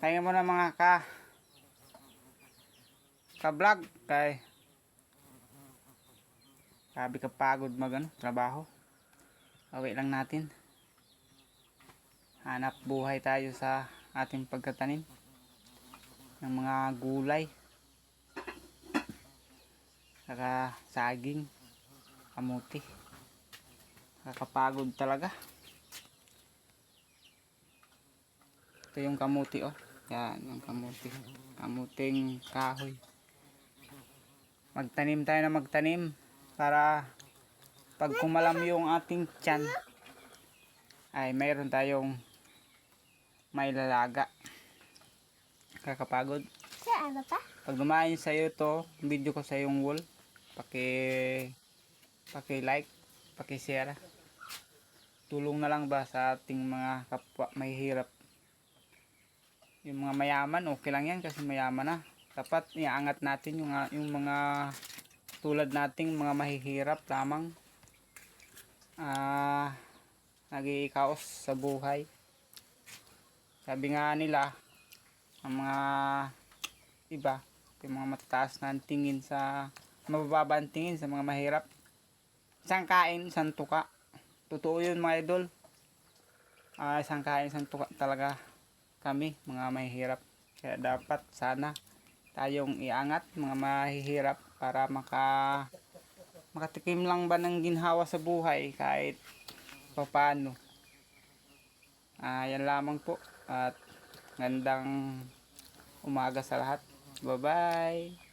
Kaya mo na mga ka-vlog kay sabi ka pagod trabaho. Awi lang natin. Hanap buhay tayo sa ating pagtatanim ng mga gulay. Saka saging, kamuti. Kakapagod talaga. Ito yung kamuti oh. Yan, yung kamuti. Kamuting kahoy. Magtanim tayo na magtanim para pag kumalam yung ating tiyan ay mayroon tayong mailalaga. Kakapagod. Ano pa? Pag dumain sa'yo to, video ko sa yung wall, paki-like, paki-share. Tulong na lang ba sa ating mga kapwa mahihirap. Yung mga mayaman, okay lang yan kasi mayaman na. Dapat iaangat natin yung mga tulad nating mga mahihirap lamang. Nag-iikaos sa buhay. Sabi nga nila, ang mga iba, yung mga mataas na tingin sa, mabababa ang tingin sa mga mahirap. Isang kain, isang tuka. Totoo yun mga idol. Isang kain, isang tuka talaga kami, mga mahihirap. Kaya dapat sana tayong iangat mga mahihirap para makatikim lang ba ng ginhawa sa buhay kahit papaano. Yan lamang po at gandang umaga sa lahat. Bye bye.